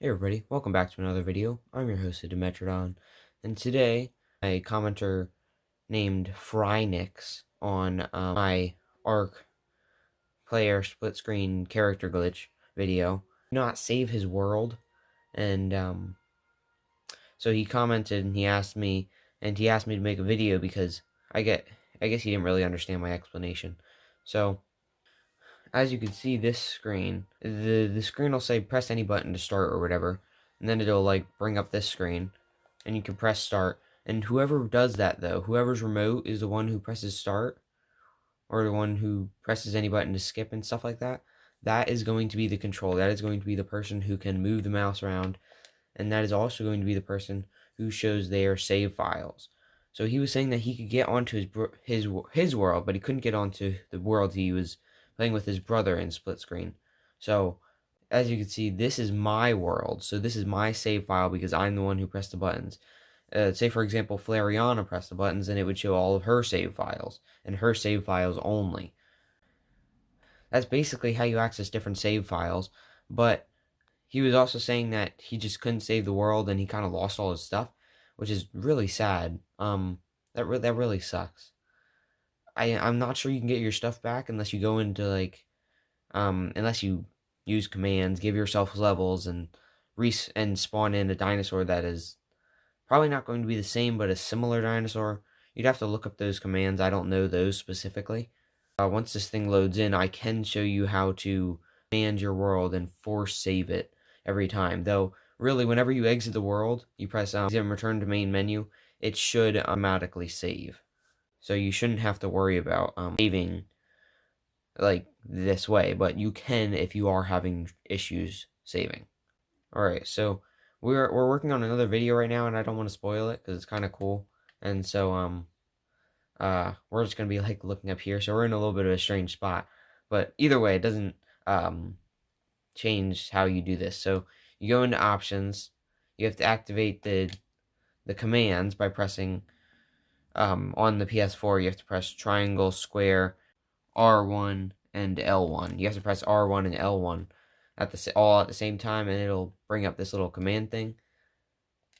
Hey everybody, welcome back to another video. I'm your host, Dimetrodon, and today a commenter named Frynix on my Arc player split screen character glitch video did not save his world, and so he commented and he asked me to make a video because I guess he didn't really understand my explanation. So as you can see, this screen, the screen will say press any button to start or whatever, and then it'll like bring up this screen, and you can press start. And whoever does that though, whoever's remote is the one who presses start, or the one who presses any button to skip and stuff like that. That is going to be the control. That is going to be the person who can move the mouse around, and that is also going to be the person who shows their save files. So he was saying that he could get onto his world, but he couldn't get onto the world he was playing with his brother in split screen. So as you can see, this is my world. So this is my save file because I'm the one who pressed the buttons. Say for example, Flareon pressed the buttons, and it would show all of her save files and her save files only. That's basically how you access different save files. But he was also saying that he just couldn't save the world and he kind of lost all his stuff, which is really sad. That really sucks. I'm not sure you can get your stuff back unless you go into like unless you use commands, give yourself levels, and spawn in a dinosaur that is probably not going to be the same but a similar dinosaur. You'd have to look up those commands. I don't know those specifically. Once this thing loads in, I can show you how to command your world and force save it every time. Though, really, whenever you exit the world, you press return to main menu, it should automatically save. So you shouldn't have to worry about saving like this way, but you can if you are having issues saving. Alright, so we're working on another video right now, and I don't want to spoil it because it's kind of cool. And so we're just gonna be like looking up here, so we're in a little bit of a strange spot, but either way it doesn't change how you do this. So you go into options, you have to activate the commands by pressing on the PS4 you have to press triangle, square, R1 and L1. You have to press R1 and L1 all at the same time, and it'll bring up this little command thing.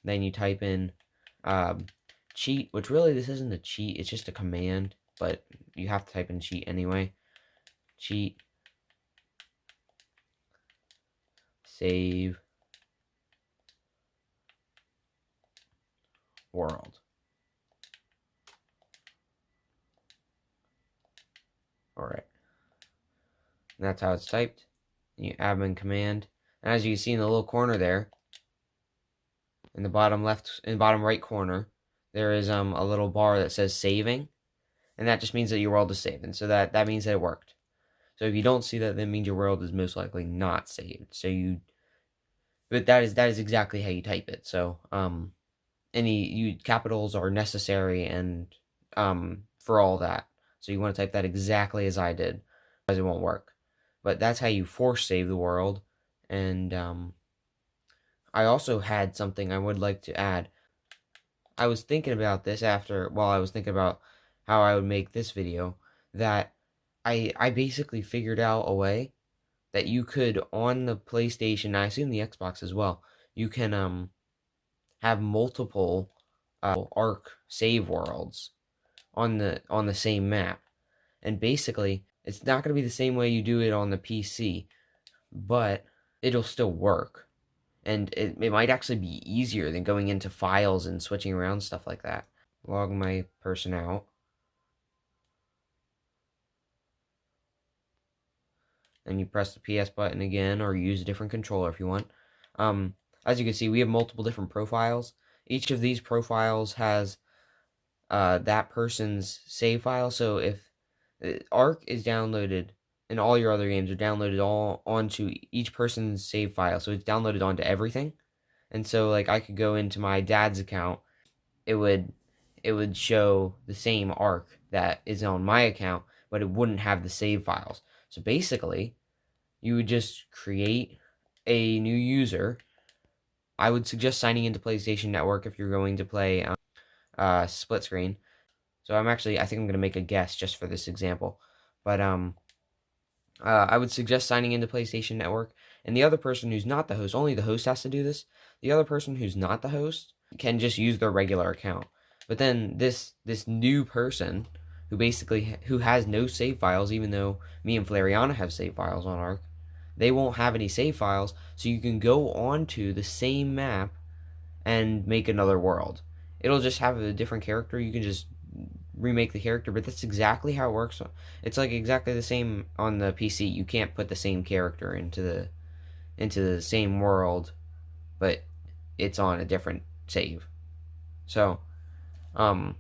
Then you type in cheat, which really this isn't a cheat, it's just a command, but you have to type in cheat anyway. Cheat save world. Alright. And that's how it's typed. You admin command. And as you can see in the little corner there, in the bottom right corner, there is a little bar that says saving, and that just means that your world is saved, and so that means that it worked. So if you don't see that, that means your world is most likely not saved. But that is exactly how you type it. So any capitals are necessary and for all that. So you want to type that exactly as I did, otherwise it won't work. But that's how you force save the world. And I also had something I would like to add. I was thinking about this while I was thinking about how I would make this video, that I basically figured out a way that you could, on the PlayStation, I assume the Xbox as well, you can have multiple Arc save worlds on the same map. And basically, it's not going to be the same way you do it on the PC, but it'll still work. And it might actually be easier than going into files and switching around stuff like that. Log my person out. And you press the PS button again, or use a different controller if you want. As you can see, we have multiple different profiles. Each of these profiles has that person's save file. So if Arc is downloaded, and all your other games are downloaded all onto each person's save file, so it's downloaded onto everything. And so like I could go into my dad's account, it would show the same Arc that is on my account, but it wouldn't have the save files. So basically, you would just create a new user. I would suggest signing into PlayStation Network if you're going to play split screen. So I think I'm going to make a guess just for this example. But I would suggest signing into PlayStation Network And the other person who's not the host, only the host has to do this. The other person who's not the host can just use their regular account. But then this new person who has no save files, even though me and Flareana have save files on Ark, they won't have any save files, so you can go onto the same map and make another world. It'll just have a different character. You can just remake the character, but that's exactly how it works. It's like exactly the same on the PC. You can't put the same character into the same world, but it's on a different save. So, um,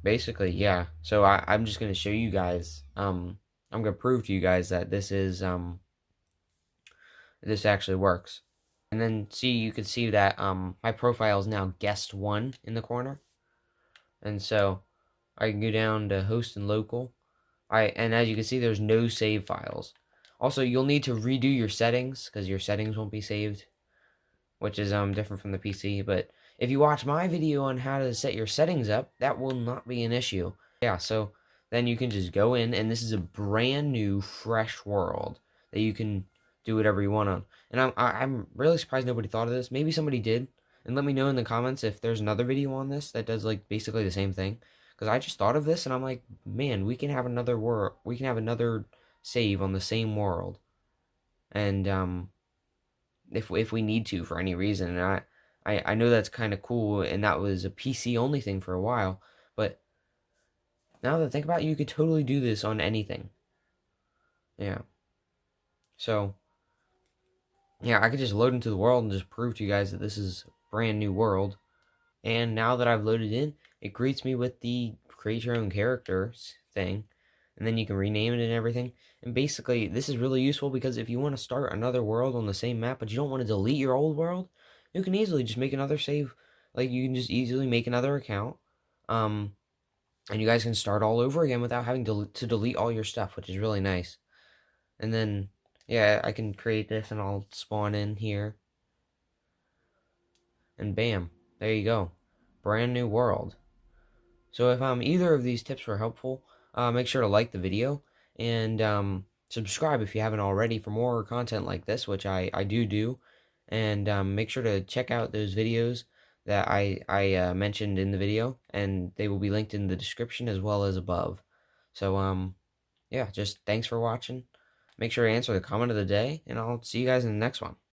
basically, yeah. So I'm just gonna show you guys. I'm gonna prove to you guys that this actually works. And then see, you can see that my profile is now guest one in the corner, and so I can go down to host and local. And as you can see, there's no save files. Also, you'll need to redo your settings because your settings won't be saved, which is different from the PC. But if you watch my video on how to set your settings up, that will not be an issue. Yeah, so then you can just go in, and this is a brand new, fresh world that you can do whatever you want on. And I'm really surprised nobody thought of this. Maybe somebody did, and let me know in the comments if there's another video on this that does like basically the same thing. Because I just thought of this, and I'm like, man, we can have another world. We can have another save on the same world, and if we need to for any reason. And I know that's kind of cool, and that was a PC only thing for a while, but now that I think about it, you could totally do this on anything. Yeah. So, yeah, I could just load into the world and just prove to you guys that this is a brand new world. And now that I've loaded in, it greets me with the create your own characters thing. And then you can rename it and everything. And basically, this is really useful because if you want to start another world on the same map, but you don't want to delete your old world, you can easily just make another save. Like, you can just easily make another account. And you guys can start all over again without having to delete all your stuff, which is really nice. And then, yeah, I can create this and I'll spawn in here. And bam, there you go. Brand new world. So if either of these tips were helpful, make sure to like the video and subscribe if you haven't already for more content like this, which I do. And make sure to check out those videos that I mentioned in the video, and they will be linked in the description as well as above. So yeah, just thanks for watching. Make sure to answer the comment of the day, and I'll see you guys in the next one.